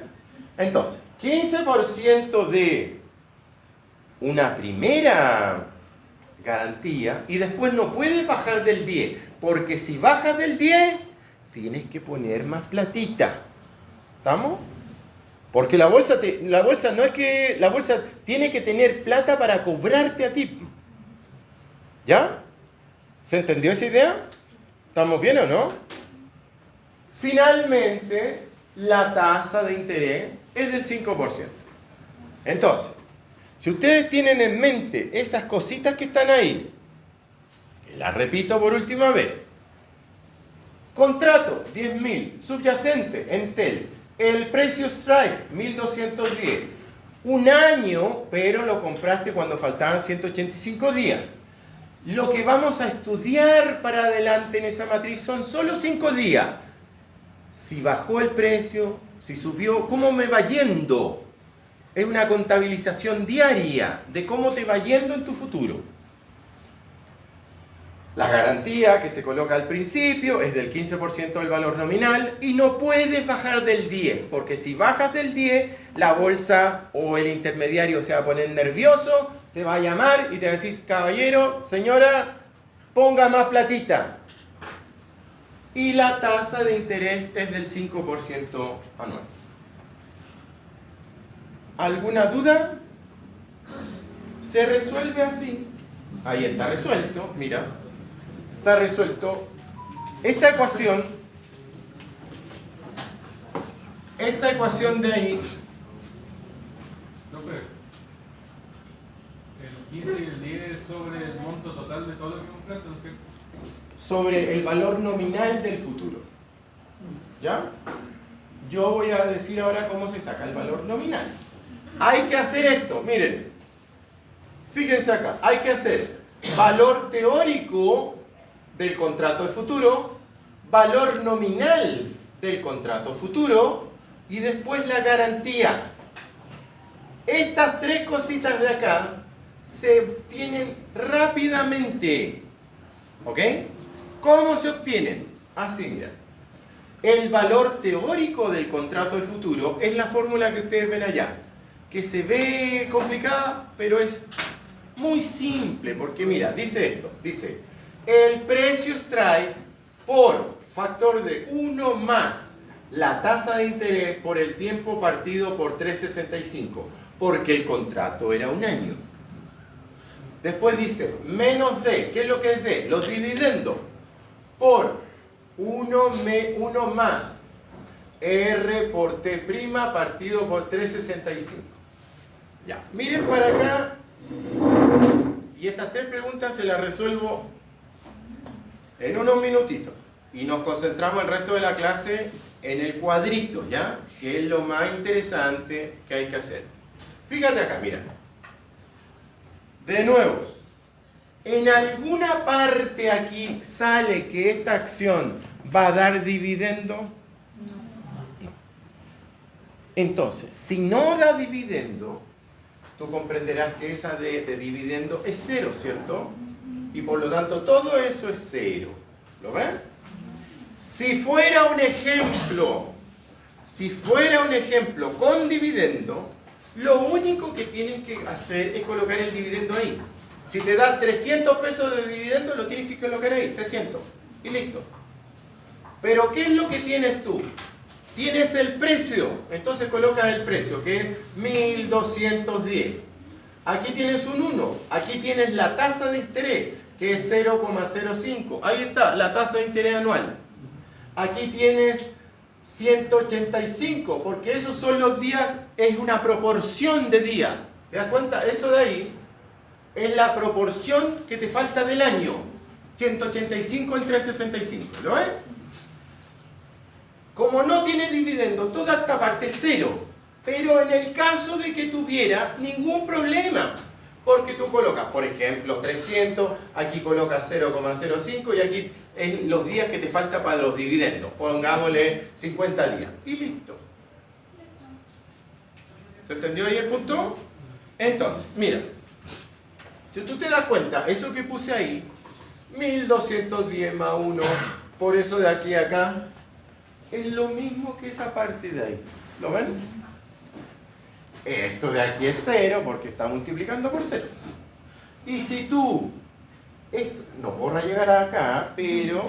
Entonces, 15% de una primera garantía y después no puedes bajar del 10, porque si bajas del 10, tienes que poner más platita. ¿Estamos? Porque la bolsa no es que la bolsa tiene que tener plata para cobrarte a ti. ¿Ya? ¿Se entendió esa idea? ¿Estamos bien o no? Finalmente, la tasa de interés es del 5%. Entonces, si ustedes tienen en mente esas cositas que están ahí, que las repito por última vez. Contrato, 10.000. Subyacente, Entel. El precio strike, 1210. Un año, pero lo compraste cuando faltaban 185 días. Lo que vamos a estudiar para adelante en esa matriz son solo 5 días. Si bajó el precio, si subió, ¿cómo me va yendo? Es una contabilización diaria de cómo te va yendo en tu futuro. La garantía que se coloca al principio es del 15% del valor nominal y no puedes bajar del 10, porque si bajas del 10, la bolsa o el intermediario se va a poner nervioso, te va a llamar y te va a decir, caballero, señora, ponga más platita. Y la tasa de interés es del 5% anual. ¿Alguna duda? Se resuelve así. Ahí está resuelto, mira. Está resuelto. Esta ecuación de ahí. Profe, el 15 y el 10 es sobre el monto total de todo lo que compraste, ¿no es cierto? Sobre el valor nominal del futuro. ¿Ya? Yo voy a decir ahora cómo se saca el valor nominal. Hay que hacer esto, miren. Fíjense acá, hay que hacer valor teórico del contrato de futuro, valor nominal del contrato futuro y después la garantía. Estas tres cositas de acá se obtienen rápidamente. ¿Ok? ¿Cómo se obtienen? Así, mira. El valor teórico del contrato de futuro es la fórmula que ustedes ven allá, que se ve complicada, pero es muy simple, porque mira, dice esto, dice, el precio strike por factor de 1 más la tasa de interés por el tiempo partido por 365, porque el contrato era un año. Después dice, menos D. ¿Qué es lo que es D? Los dividendos por 1 más R por T' partido por 365. Ya, miren para acá. Y estas 3 preguntas se las resuelvo en unos minutitos. Y nos concentramos el resto de la clase en el cuadrito, ¿ya? Que es lo más interesante que hay que hacer. Fíjate acá, mira. De nuevo, en alguna parte aquí sale que esta acción va a dar dividendo. No. Entonces, si no da dividendo, tú comprenderás que esa de dividendo es 0, ¿cierto? Y por lo tanto todo eso es 0. ¿Lo ven? Si fuera un ejemplo con dividendo, lo único que tienen que hacer es colocar el dividendo ahí. Si te da 300 pesos de dividendo, lo tienes que colocar ahí, 300. Y listo. Pero ¿qué es lo que tienes tú? Tienes el precio. Entonces colocas el precio, que es 1210. Aquí tienes un 1. Aquí tienes la tasa de interés, que es 0,05. Ahí está, la tasa de interés anual. Aquí tienes 185, porque esos son los días, es una proporción de días. ¿Te das cuenta? Eso de ahí es la proporción que te falta del año. 185 entre 65. ¿Lo ves? Como no tiene dividendo, toda esta parte es 0. Pero en el caso de que tuviera, ningún problema. Porque tú colocas, por ejemplo, 300, aquí colocas 0,05 y aquí es los días que te falta para los dividendos. Pongámosle 50 días. Y listo. ¿Se entendió ahí el punto? Entonces, mira. Si tú te das cuenta, eso que puse ahí, 1210 más 1, por eso de aquí a acá, es lo mismo que esa parte de ahí. ¿Lo ven? Esto de aquí es 0 porque está multiplicando por 0. Y si tú, esto no borra llegar acá, pero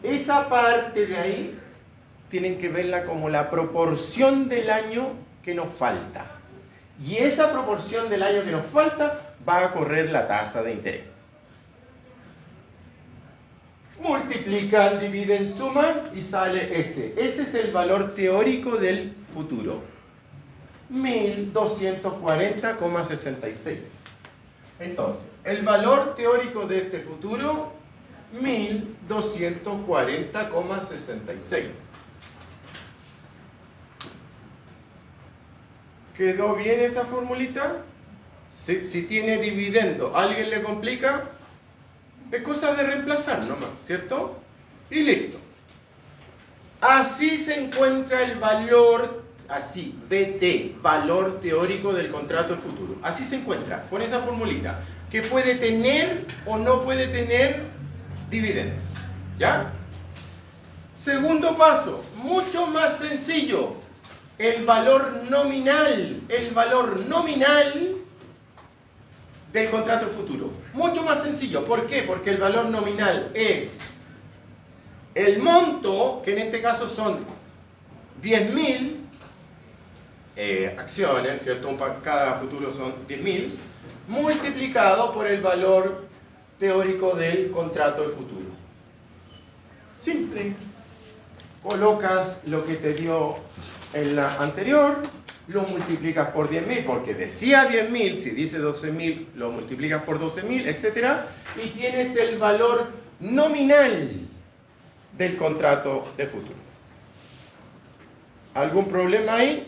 esa parte de ahí tienen que verla como la proporción del año que nos falta. Y esa proporción del año que nos falta va a correr la tasa de interés. Multiplican, dividen, suman y sale ese. Ese es el valor teórico del futuro. 1240,66. Entonces, el valor teórico de este futuro, 1240,66. ¿Quedó bien esa formulita? Si tiene dividendo, ¿alguien le complica? Es cosa de reemplazar nomás, ¿cierto? Y listo. Así se encuentra el valor. Así, BT, valor teórico del contrato de futuro. Así se encuentra, con esa formulita, que puede tener o no puede tener dividendos. ¿Ya? Segundo paso, mucho más sencillo. El valor nominal del contrato de futuro. Mucho más sencillo. ¿Por qué? Porque el valor nominal es el monto, que en este caso son 10.000 acciones, ¿cierto? Cada futuro son 10.000, multiplicado por el valor teórico del contrato de futuro. Simple. Colocas lo que te dio en la anterior, lo multiplicas por 10.000, porque decía 10.000, si dice 12.000, lo multiplicas por 12.000, etc. Y tienes el valor nominal del contrato de futuro. ¿Algún problema ahí?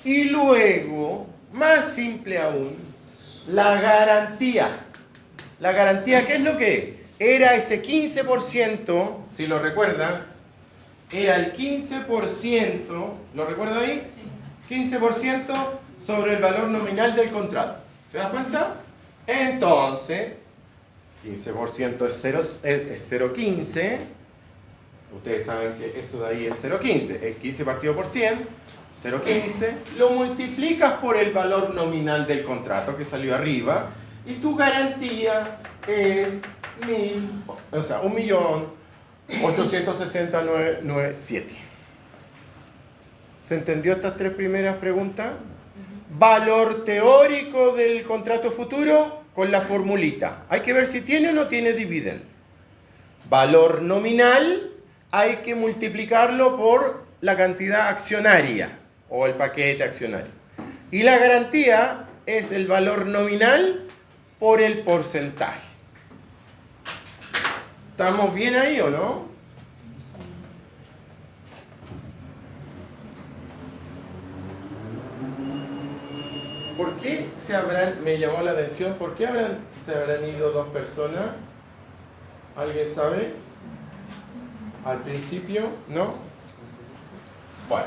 Y luego, más simple aún, la garantía. La garantía, ¿qué es lo que es? Era ese 15%, si lo recuerdas, era el 15%, ¿lo recuerdas ahí? 15% sobre el valor nominal del contrato. ¿Te das cuenta? Entonces, 15% es 0,15. Ustedes saben que eso de ahí es 0,15. Es 15 partido por 100. 0,15, lo multiplicas por el valor nominal del contrato que salió arriba y tu garantía es o sea, 1.860.997. ¿Se entendió estas tres primeras preguntas? Valor teórico del contrato futuro con la formulita. Hay que ver si tiene o no tiene dividendo. Valor nominal, hay que multiplicarlo por la cantidad accionaria o el paquete accionario. Y la garantía es el valor nominal por el porcentaje. ¿Estamos bien ahí o no? ¿Por qué me llamó la atención, por qué se habrán ido dos personas? ¿Alguien sabe? Al principio, ¿no? Bueno.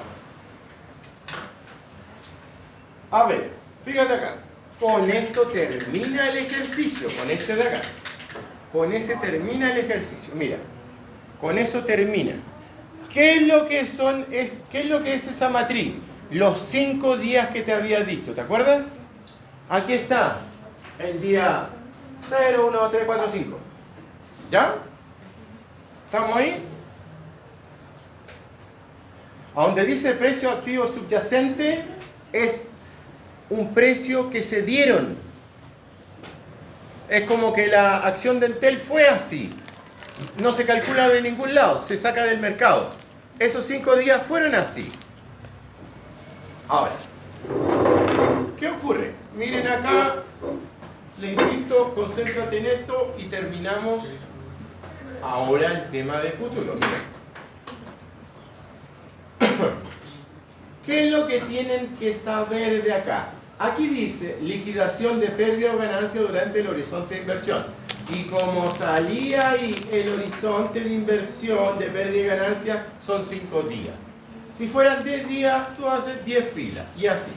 A ver, fíjate acá. Con esto termina el ejercicio, con este de acá. Con ese termina el ejercicio. Mira, con eso termina. ¿Qué es lo que es esa matriz? Los 5 días que te había dicho, ¿te acuerdas? Aquí está, el día 0, 1, 3, 4, 5. ¿Ya? ¿Estamos ahí? A donde dice precio activo subyacente, es un precio que se dieron. Es como que la acción de Entel fue así. No se calcula de ningún lado, se saca del mercado. Esos 5 días fueron así. Ahora, ¿qué ocurre? Miren acá, le insisto, concéntrate en esto y terminamos ahora el tema de futuro. Miren. ¿Qué es lo que tienen que saber de acá? Aquí dice liquidación de pérdida o ganancia durante el horizonte de inversión. Y como salía ahí el horizonte de inversión de pérdida y ganancia son 5 días. Si fueran 10 días, tú haces 10 filas y así.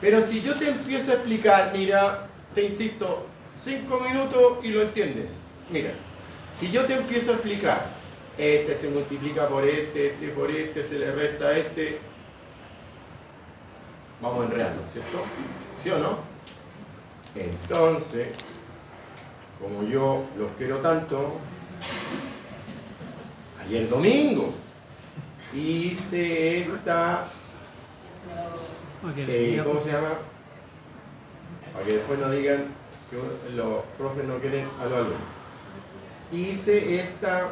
Pero si yo te empiezo a explicar, mira, te insisto, 5 minutos y lo entiendes. Mira, si yo te empiezo a explicar, este se multiplica por este por este, se le resta este. Vamos enredando, ¿cierto? ¿Sí o no? Entonces, como yo los quiero tanto, ayer domingo hice esta, ¿cómo se llama? Para que después no digan que los profes no quieren a los alumnos. Hice esta,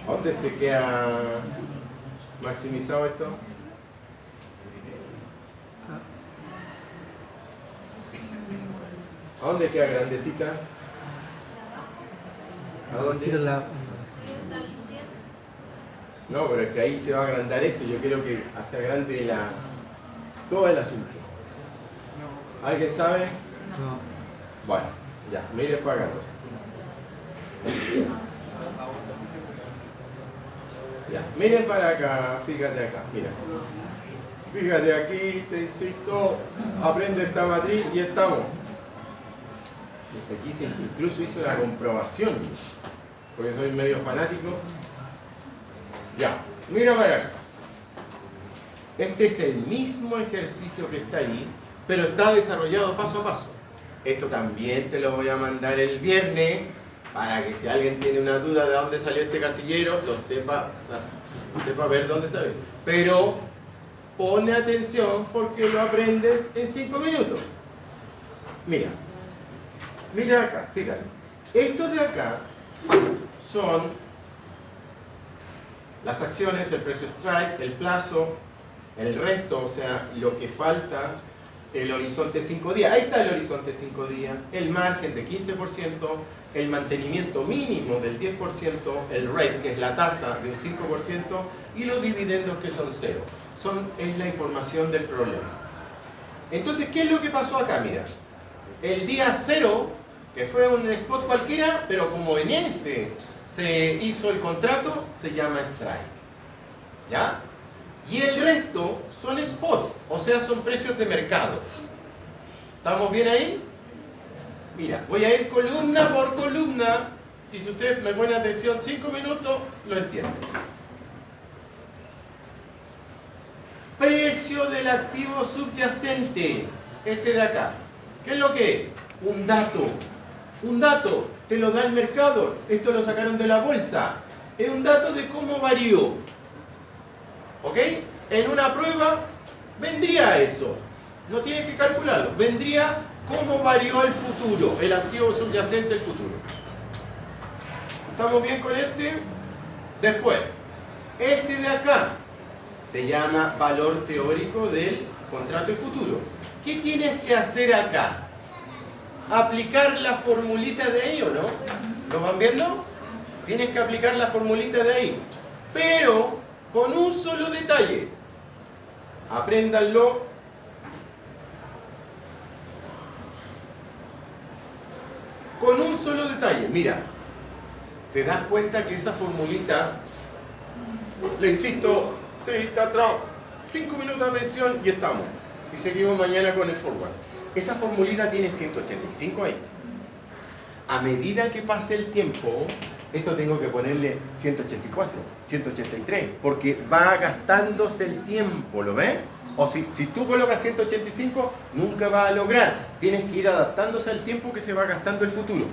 ¿dónde se queda maximizado esto? ¿A dónde queda grandecita? ¿A dónde? No, pero es que ahí se va a agrandar eso. Yo quiero que sea grande todo el asunto. ¿Alguien sabe? No. Bueno, ya, mire para acá. Ya, miren para acá, fíjate acá, mira. Fíjate aquí, te insisto, aprende esta matriz y estamos. Aquí incluso hizo la comprobación, porque soy medio fanático. Ya, mira para acá. Este es el mismo ejercicio que está ahí, pero está desarrollado paso a paso. Esto también te lo voy a mandar el viernes, para que si alguien tiene una duda de dónde salió este casillero, lo sepa ver dónde está. Pero pone atención porque lo aprendes en 5 minutos. Mira acá, fíjate. Estos de acá son las acciones, el precio strike, el plazo, el resto, o sea, lo que falta, el horizonte 5 días. Ahí está el horizonte 5 días, el margen de 15%, el mantenimiento mínimo del 10%, el rate, que es la tasa de un 5%, y los dividendos, que son 0. Es la información del problema. Entonces, ¿qué es lo que pasó acá? Mira, el día 0, que fue un spot cualquiera, pero como en ese se hizo el contrato, se llama strike. ¿Ya? Y el resto son spot, o sea, son precios de mercado. ¿Estamos bien ahí? Mira, voy a ir columna por columna y si ustedes me ponen atención 5 minutos, lo entienden. Precio del activo subyacente, este de acá. ¿Qué es lo que es? Un dato. Un dato te lo da el mercado. Esto lo sacaron de la bolsa. Es un dato de cómo varió. ¿Ok? En una prueba vendría eso. No tienes que calcularlo. Vendría cómo varió el futuro, el activo subyacente del futuro. ¿Estamos bien con este? Después, este de acá se llama valor teórico del contrato de futuro. ¿Qué tienes que hacer acá? Aplicar la formulita de ahí, ¿o no? ¿Lo van viendo? Tienes que aplicar la formulita de ahí. Pero con un solo detalle. Apréndanlo. Con un solo detalle. Mira, te das cuenta que esa formulita, le insisto, sí, está atrás, 5 minutos de atención y estamos. Y seguimos mañana con el forward. Esa formulita tiene 185 ahí. A medida que pase el tiempo, esto tengo que ponerle 184, 183, porque va gastándose el tiempo, ¿lo ves? O si tú colocas 185, nunca vas a lograr. Tienes que ir adaptándose al tiempo que se va gastando el futuro.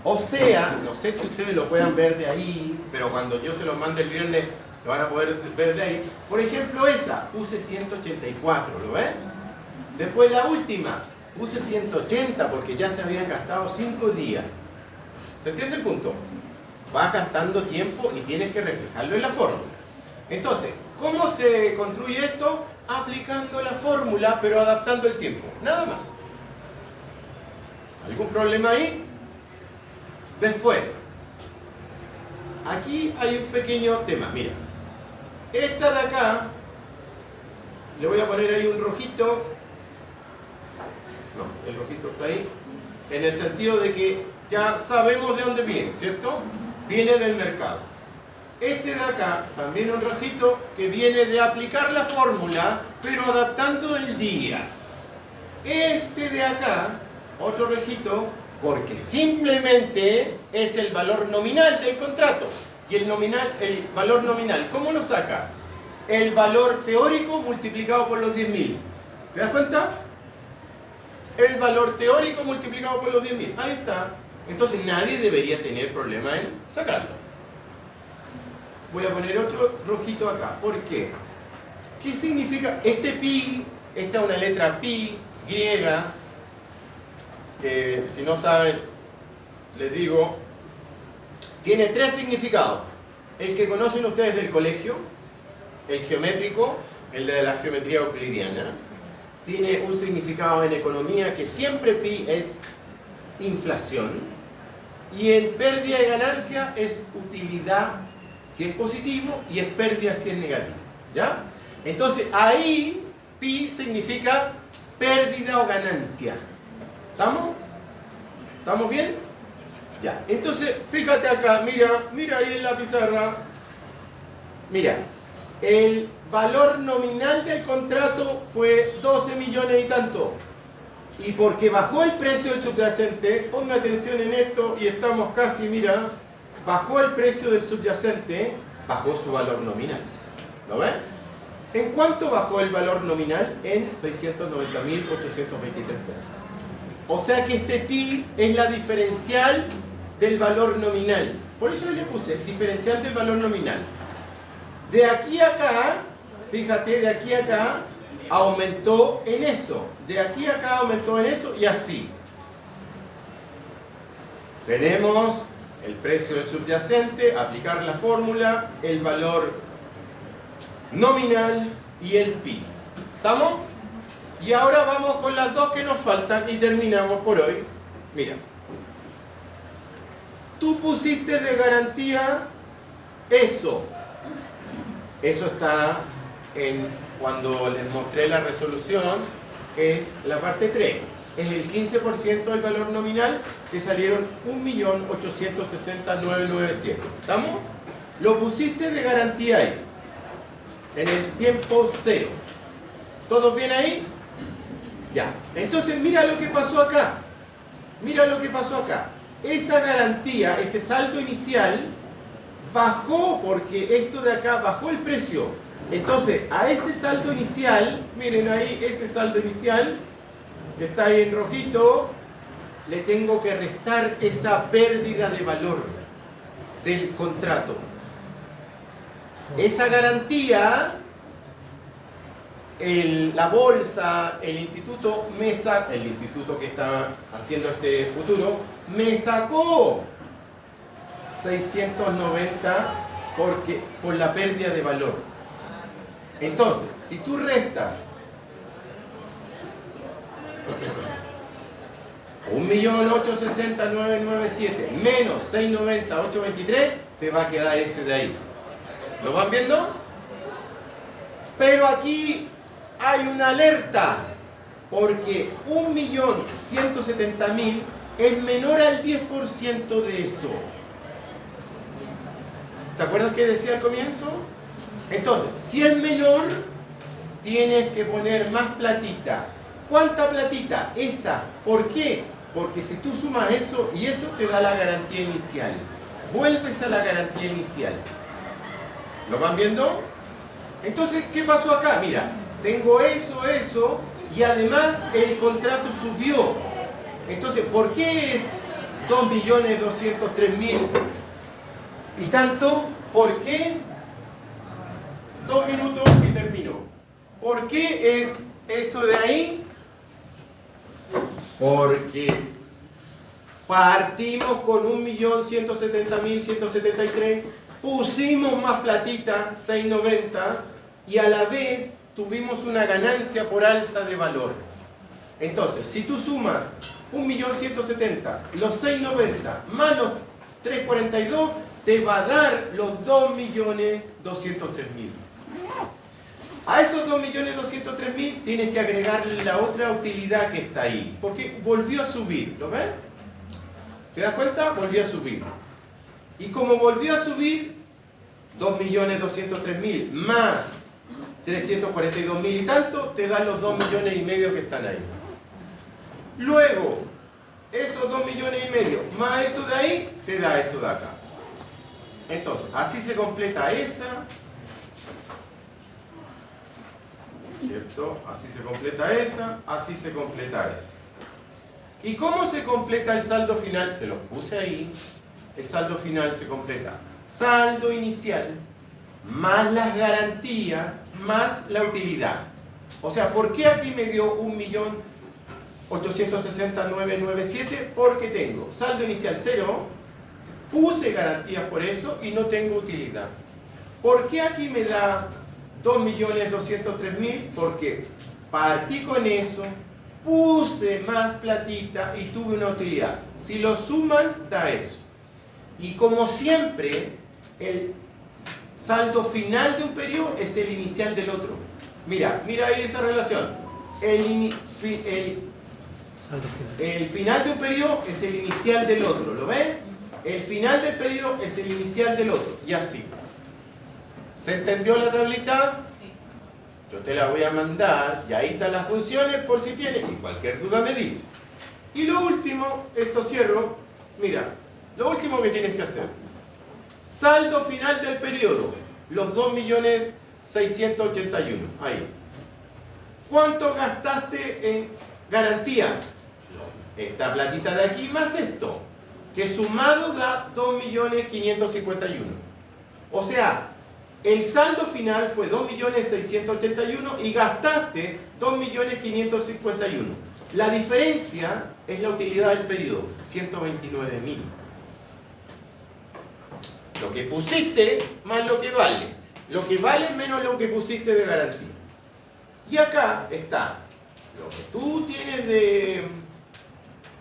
O sea, no sé si ustedes lo puedan ver de ahí, pero cuando yo se los mande el viernes, lo van a poder ver de ahí. Por ejemplo, esa, puse 184, ¿lo ves? Después la última, puse 180 porque ya se habían gastado 5 días. ¿Se entiende el punto? Vas gastando tiempo y tienes que reflejarlo en la fórmula. Entonces, ¿cómo se construye esto? Aplicando la fórmula, pero adaptando el tiempo. Nada más. ¿Algún problema ahí? Después, aquí hay un pequeño tema. Mira, esta de acá, le voy a poner ahí un rojito. No, el rojito está ahí. En el sentido de que ya sabemos de dónde viene, ¿cierto? Viene del mercado. Este de acá, también un rojito que viene de aplicar la fórmula, pero adaptando el día. Este de acá, otro rojito, porque simplemente es el valor nominal del contrato. Y el valor nominal, ¿cómo lo saca? El valor teórico multiplicado por los 10.000. ¿Te das cuenta? El valor teórico multiplicado por los 10.000. Ahí está. Entonces nadie debería tener problema en sacarlo. Voy a poner otro rojito acá. ¿Por qué? ¿Qué significa? Este pi, esta es una letra pi griega, que si no saben, les digo, tiene 3 significados. El que conocen ustedes del colegio, el geométrico, el de la geometría euclidiana. Tiene un significado en economía que siempre pi es inflación. Y en pérdida y ganancia es utilidad si es positivo y es pérdida si es negativo. ¿Ya? Entonces ahí pi significa pérdida o ganancia. ¿Estamos? ¿Estamos bien? Ya. Entonces fíjate acá, mira ahí en la pizarra. Mira, el valor nominal del contrato fue 12 millones y tanto. Y porque bajó el precio del subyacente, ponme atención en esto y estamos casi, mira, bajó el precio del subyacente, bajó su valor nominal. ¿Lo ven? ¿En cuánto bajó el valor nominal? En 690.823 pesos. O sea que este pi es la diferencial del valor nominal. Por eso yo le puse diferencial del valor nominal. De aquí a acá, fíjate, de aquí a acá aumentó en eso. De aquí a acá aumentó en eso y así. Tenemos el precio del subyacente, aplicar la fórmula, el valor nominal y el pi. ¿Estamos? Y ahora vamos con las dos que nos faltan y terminamos por hoy. Mira. Tú pusiste de garantía eso. Eso está en, cuando les mostré la resolución, es la parte 3. Es el 15% del valor nominal, que salieron 1.860.997. ¿Estamos? Lo pusiste de garantía ahí, en el tiempo 0. ¿Todos bien ahí? Ya. Entonces mira lo que pasó acá. Mira lo que pasó acá. Esa garantía, ese saldo inicial, bajó porque esto de acá bajó el precio. Entonces, a ese saldo inicial, miren ahí, ese saldo inicial, que está ahí en rojito, le tengo que restar esa pérdida de valor del contrato. Esa garantía, la bolsa, el instituto que está haciendo este futuro, me sacó 690 por la pérdida de valor. Entonces, si tú restas 1.860.997 menos 690.823, te va a quedar ese de ahí. ¿Lo van viendo? Pero aquí hay una alerta, porque 1.170.000 es menor al 10% de eso. ¿Te acuerdas que decía al comienzo? Entonces, si es menor, tienes que poner más platita. ¿Cuánta platita? Esa. ¿Por qué? Porque si tú sumas eso y eso te da la garantía inicial. Vuelves a la garantía inicial. ¿Lo van viendo? Entonces, ¿qué pasó acá? Mira, tengo eso, y además el contrato subió. Entonces, ¿por qué es 2.203.000 y tanto? ¿Por qué? 2 minutos y termino. ¿Por qué es eso de ahí? Porque partimos con 1.170.173, pusimos más platita, 690, y a la vez tuvimos una ganancia por alza de valor. Entonces, si tú sumas 1.170.000, los 690 más los 342, te va a dar los 2.203.000. A esos 2.203.000 tienes que agregarle la otra utilidad que está ahí, porque volvió a subir, ¿lo ven? ¿Te das cuenta? Volvió a subir. Y como volvió a subir, 2.203.000 más 342.000 y tanto, te dan los 2,5 millones que están ahí. Luego, esos 2,5 millones más eso de ahí, te da eso de acá. Entonces, así se completa esa, ¿cierto? Así se completa esa, así se completa esa. ¿Y cómo se completa el saldo final? Se los puse ahí. El saldo final se completa saldo inicial más las garantías más la utilidad. O sea, ¿por qué aquí me dio 1.860.997? Porque tengo saldo inicial 0, puse garantías por eso y no tengo utilidad. ¿Por qué aquí me da 2.203.000? Porque partí con eso, puse más platita y tuve una utilidad. Si lo suman, da eso. Y como siempre, el saldo final de un periodo es el inicial del otro. Mira ahí esa relación. El final de un periodo es el inicial del otro. ¿Lo ven? El final del periodo es el inicial del otro. Y así. ¿Se entendió la tablita? Yo te la voy a mandar. Y ahí están las funciones por si tienes. Y cualquier duda me dice. Y lo último, esto cierro. Mira, lo último que tienes que hacer. Saldo final del periodo. Los 2.681.000. Ahí. ¿Cuánto gastaste en garantía? Esta platita de aquí más esto. Que sumado da 2.551.000. O sea, el saldo final fue 2.681.000 y gastaste 2.551.000. La diferencia es la utilidad del periodo, 129.000. Lo que pusiste más lo que vale. Lo que vale menos lo que pusiste de garantía. Y acá está lo que tú tienes de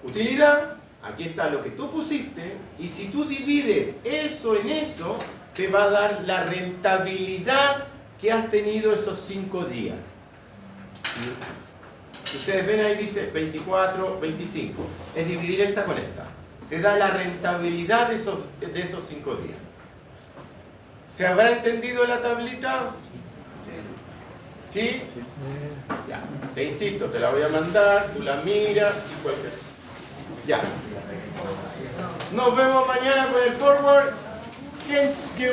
utilidad. Aquí está lo que tú pusiste. Y si tú divides eso en eso, te va a dar la rentabilidad que has tenido esos 5 días. Si ustedes ven ahí dice 24, 25. Es dividir esta con esta. Te da la rentabilidad de esos 5 días. ¿Se habrá entendido la tablita? ¿Sí? Ya. Te insisto, te la voy a mandar, tú la miras y cualquier. Ya. Nos vemos mañana con el forward. ¿Quién